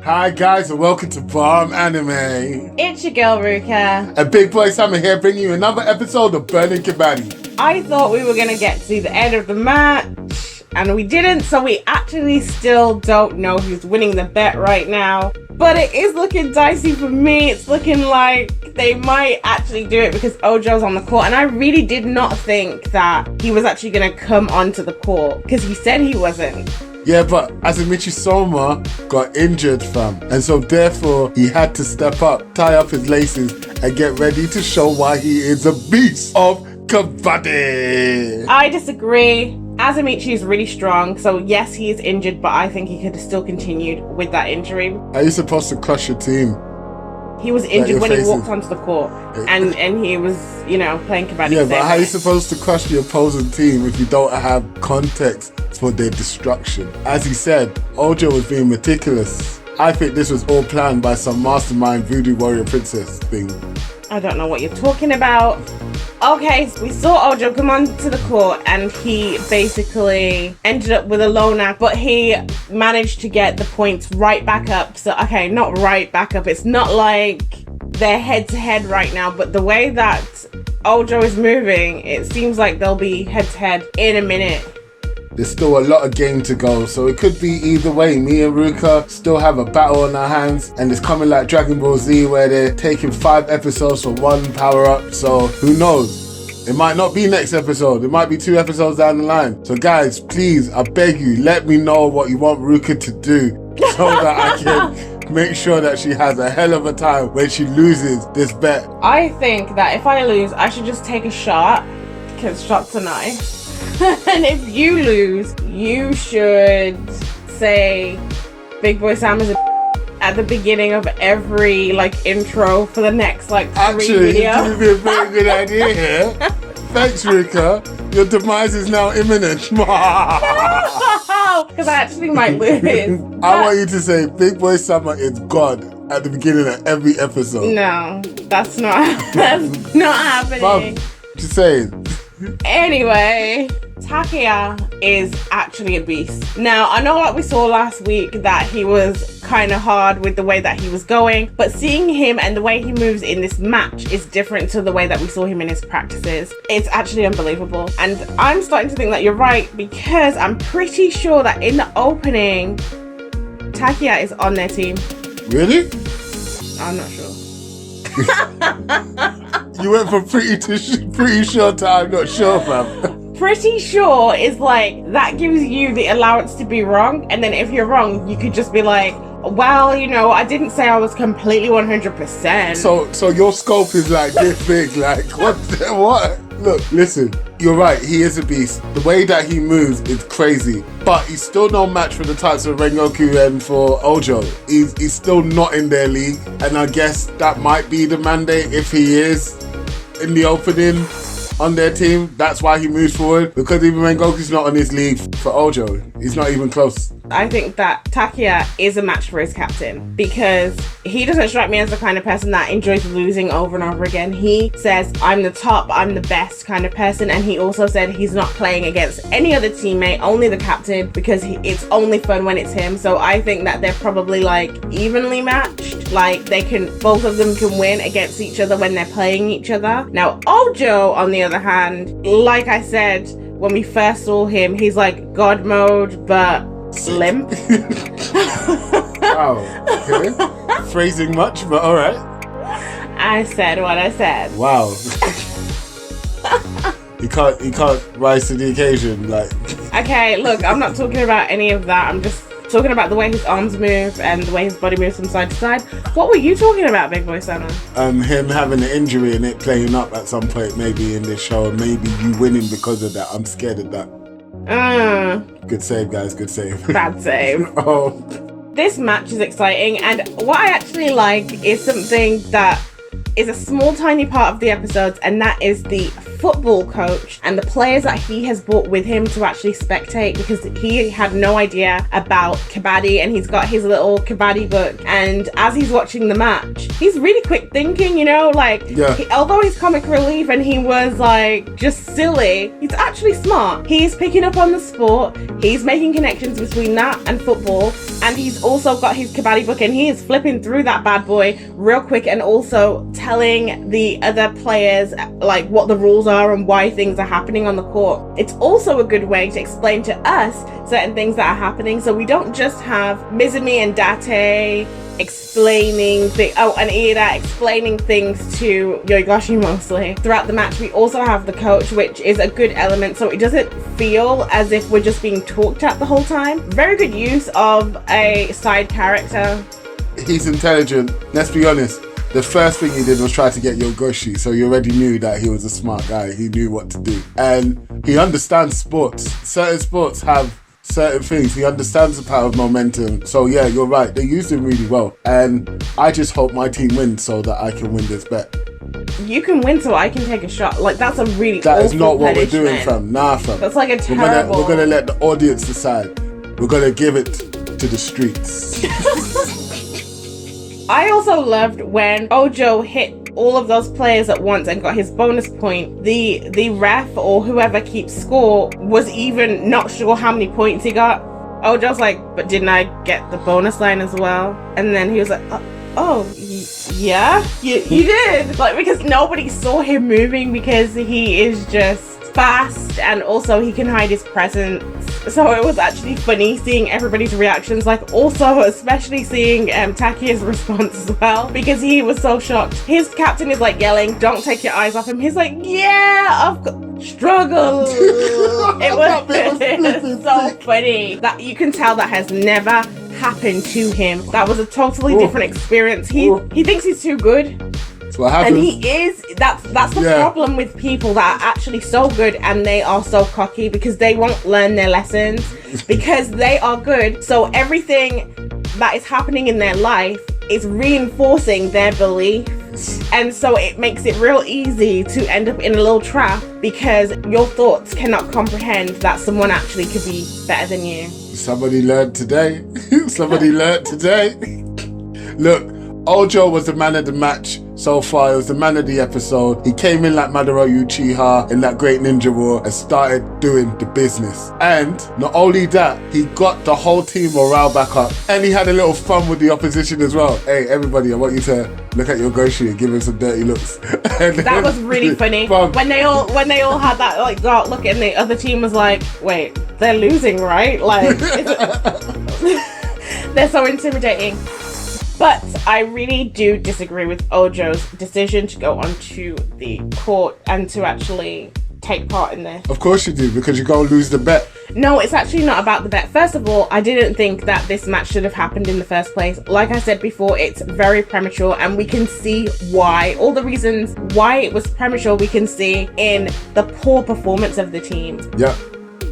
Hi guys and welcome to Bomb Anime. It's your girl Ruka. And Big Boy Summer here bringing you another episode of Burning Kabaddi. I thought we were going to get to the end of the match and we didn't, so we actually still don't know who's winning the bet right now. But it is looking dicey for me. It's looking like they might actually do it because Ojo's on the court, and I really did not think that he was actually going to come onto the court because he said he wasn't. Yeah, but Azamichi Soma got injured, fam. And so therefore, he had to step up, tie up his laces, and get ready to show why he is a beast of kabaddi. I disagree. Azamichi is really strong, so yes, he is injured, but I think he could have still continued with that injury. Are you supposed to crush your team? He was injured when he walked onto the court, and he was, playing kabaddi. Yeah, but how are you supposed to crush the opposing team if you don't have context for their destruction? As he said, Ojo was being meticulous. I think this was all planned by some mastermind voodoo warrior princess thing. I don't know what you're talking about. Okay, so we saw Ojo come onto the court and he basically ended up with a low knack, but he managed to get the points right back up. So, okay, not right back up. It's not like they're head to head right now, but the way that Ojo is moving, it seems like they'll be head to head in a minute. There's still a lot of game to go, so it could be either way. Me and Ruka still have a battle on our hands, and it's coming like Dragon Ball Z where they're taking 5 episodes for one power-up, so who knows? It might not be next episode, it might be 2 episodes down the line. So guys, please, I beg you, let me know what you want Ruka to do so that I can make sure that she has a hell of a time when she loses this bet. I think that if I lose, I should just take a shot, because shots are nice. And if you lose, you should say Big Boy Sam is a at the beginning of every intro for the next 3 videos. Actually, you gave me a very good idea here. Thanks, Ruka. Your demise is now imminent. Because I actually might lose. I want you to say Big Boy Summer is God at the beginning of every episode. No, that's not happening. Mom, just saying. Anyway, Takia is actually a beast. Now, I know we saw last week that he was kind of hard with the way that he was going, but seeing him and the way he moves in this match is different to the way that we saw him in his practices. It's actually unbelievable. And I'm starting to think that you're right, because I'm pretty sure that in the opening, Takia is on their team. Really? I'm not sure. You went from pretty sure to I'm not sure, fam. Pretty sure is that gives you the allowance to be wrong, and then if you're wrong, you could just be like, well, I didn't say I was completely 100%. So your scope is this big, what? Look, listen, you're right, he is a beast. The way that he moves is crazy, but he's still no match for the types of Rengoku and for Ojo. He's still not in their league, and I guess that might be the mandate if he is in the opening on their team. That's why he moves forward, because even Rengoku's not on his league for Ojo. He's not even close. I think that Takia is a match for his captain, because he doesn't strike me as the kind of person that enjoys losing over and over again. He says, I'm the top, I'm the best kind of person, and he also said he's not playing against any other teammate, only the captain, because it's only fun when it's him. So I think that they're probably evenly matched. Both of them can win against each other when they're playing each other. Now, Ojo, on the other hand, like I said, when we first saw him, he's God mode, but limp. Wow, okay. Phrasing much, but alright. I said what I said. Wow. He can't rise to the occasion, Okay, look, I'm not talking about any of that. I'm just talking about the way his arms move and the way his body moves from side to side. What were you talking about, Big Boy Summer? Him having an injury and it playing up at some point maybe in this show, and maybe you winning because of that. I'm scared of that. Good save, guys. Good save. Bad save. This match is exciting, and what I actually like is something that is a small tiny part of the episodes, and that is the football coach and the players that he has brought with him to actually spectate, because he had no idea about kabaddi, and he's got his little kabaddi book, and as he's watching the match, he's really quick thinking, you know, like, although he's comic relief and he was like just silly, he's actually smart. He's picking up on the sport, he's making connections between that and football, and he's also got his kabaddi book, and he is flipping through that bad boy real quick, and also telling the other players like what the rules are and why things are happening on the court. It's also a good way to explain to us certain things that are happening, so we don't just have Mizumi and Date explaining and Ida explaining things to Yoigoshi mostly throughout the match. We also have the coach, which is a good element, so it doesn't feel as if we're just being talked at the whole time. Very good use of a side character. He's intelligent, let's be honest. The first thing he did was try to get Yoigoshi, so you already knew that he was a smart guy. He knew what to do. And he understands sports. Certain sports have certain things. He understands the power of momentum. So yeah, you're right. They used him really well. And I just hope my team wins so that I can win this bet. You can win so I can take a shot. Like, that's a really That is not what punishment. we're doing, fam. Nah, fam. That's like a terrible... We're gonna let the audience decide. We're gonna give it to the streets. I also loved when Ojo hit all of those players at once and got his bonus point. The ref or whoever keeps score was even not sure how many points he got. Ojo's like, but didn't I get the bonus line as well? And then he was like, yeah, you did. Like, because nobody saw him moving, because he is just fast, and also he can hide his presence. So it was actually funny seeing everybody's reactions, like also especially seeing Takiya's response as well, because he was so shocked. His captain is like yelling, don't take your eyes off him. He's like, yeah, struggle. It was so funny. That you can tell that has never happened to him. That was a totally different experience. He thinks he's too good. That's what happens. And he is. That's the problem with people that are actually so good and they are so cocky, because they won't learn their lessons because they are good. So everything that is happening in their life is reinforcing their belief. And so it makes it real easy to end up in a little trap, because your thoughts cannot comprehend that someone actually could be better than you. Somebody learned today. Somebody learned today. Look, Ojo was the man of the match so far. He was the man of the episode. He came in like Madara Uchiha in that great ninja war and started doing the business. And not only that, he got the whole team morale back up. And he had a little fun with the opposition as well. Hey, everybody, I want you to look at your Goshi and give him some dirty looks. That was really funny. When they all had that like dark look, and the other team was like, wait, they're losing, right? Like, they're so intimidating. But I really do disagree with Ojo's decision to go onto the court and to actually take part in this. Of course you do, because you're going to lose the bet. No, it's actually not about the bet. First of all, I didn't think that this match should have happened in the first place. Like I said before, it's very premature, and we can see why. All the reasons why it was premature, we can see in the poor performance of the team. Yeah.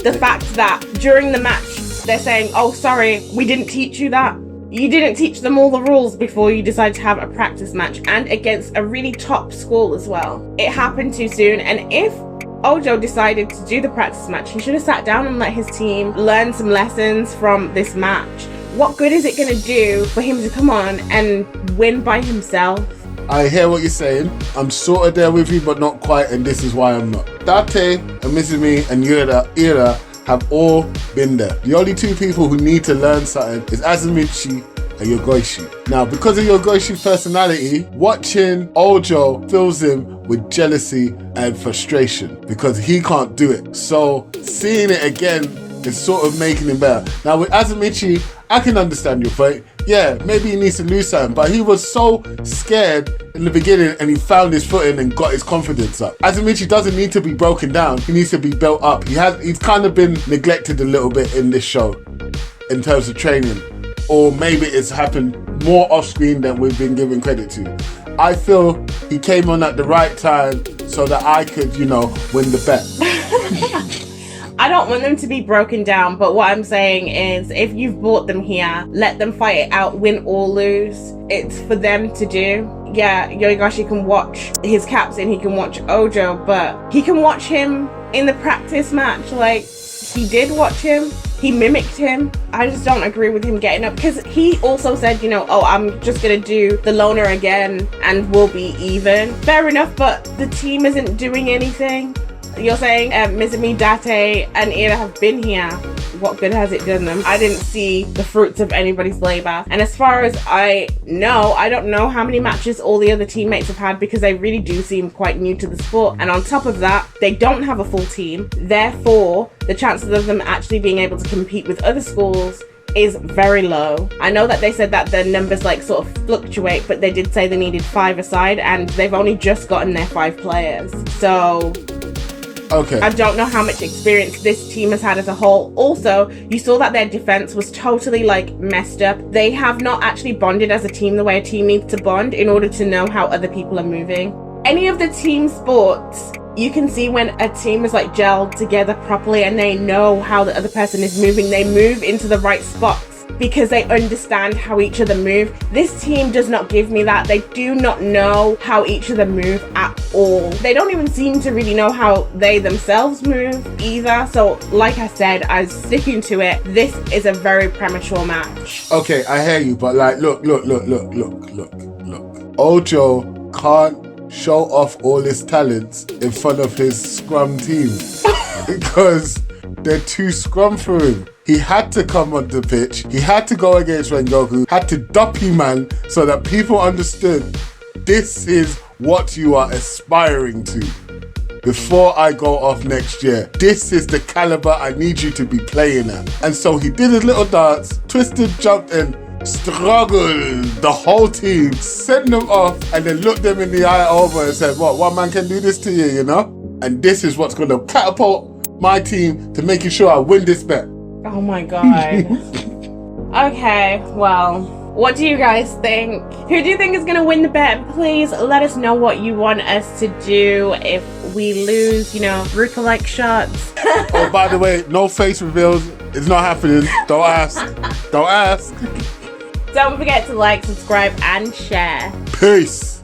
The fact that during the match, they're saying, oh, sorry, we didn't teach you that. You didn't teach them all the rules before you decided to have a practice match, and against a really top school as well. It happened too soon, and if Ojo decided to do the practice match, he should have sat down and let his team learn some lessons from this match. What good is it going to do for him to come on and win by himself? I hear what you're saying. I'm sort of there with you, but not quite, and this is why I'm not. Date and Mizumi and Ira have all been there. The only two people who need to learn something is Azumichi and Yoigoshi. Now, because of Yoigoshi's personality, watching Ojo fills him with jealousy and frustration because he can't do it. So seeing it again is sort of making him better. Now with Azumichi, I can understand your point. Yeah, maybe he needs to lose something, but he was so scared in the beginning and he found his footing and got his confidence up. Azumichi doesn't need to be broken down. He needs to be built up. He's kind of been neglected a little bit in this show in terms of training. Or maybe it's happened more off screen than we've been giving credit to. I feel he came on at the right time so that I could, win the bet. I don't want them to be broken down, but what I'm saying is if you've brought them here, let them fight it out, win or lose. It's for them to do. Yeah, Yoigashi can watch his captain, he can watch Ojo, but he can watch him in the practice match. Like, he did watch him. He mimicked him. I just don't agree with him getting up, because he also said, you know, oh, I'm just gonna do the loner again and we'll be even. Fair enough, but the team isn't doing anything. You're saying Mizumi, Date, and Ira have been here. What good has it done them? I didn't see the fruits of anybody's labor. And as far as I know, I don't know how many matches all the other teammates have had, because they really do seem quite new to the sport. And on top of that, they don't have a full team. Therefore, the chances of them actually being able to compete with other schools is very low. I know that they said that the numbers like sort of fluctuate, but they did say they needed 5 aside, and they've only just gotten their 5 players. So okay, I don't know how much experience this team has had as a whole. Also, you saw that their defense was totally like messed up. They have not actually bonded as a team the way a team needs to bond in order to know how other people are moving. Any of the team sports, you can see when a team is like gelled together properly and they know how the other person is moving. They move into the right spots because they understand how each other move. This team does not give me that. They do not know how each other move at all. They don't even seem to really know how they themselves move either. So like I said, I'm sticking to it. This is a very premature match. Okay, I hear you, but like, look. Ojo can't show off all his talents in front of his scrum team because they're too scrum for him. He had to come on the pitch. He had to go against Rengoku, had to duppy man so that people understood this is what you are aspiring to. Before I go off next year, this is the caliber I need you to be playing at. And so he did his little dance, twisted, jumped, and struggled the whole team, sent them off, and then looked them in the eye over and said, what, one man can do this to you, you know? And this is what's going to catapult my team to making sure I win this bet. Oh my god. Okay, well, what do you guys think? Who do you think is going to win the bet? Please let us know what you want us to do if we lose, you know, Ruka-like shots. Oh, by the way, no face reveals. It's not happening. Don't ask. Don't ask. Don't forget to like, subscribe, and share. Peace.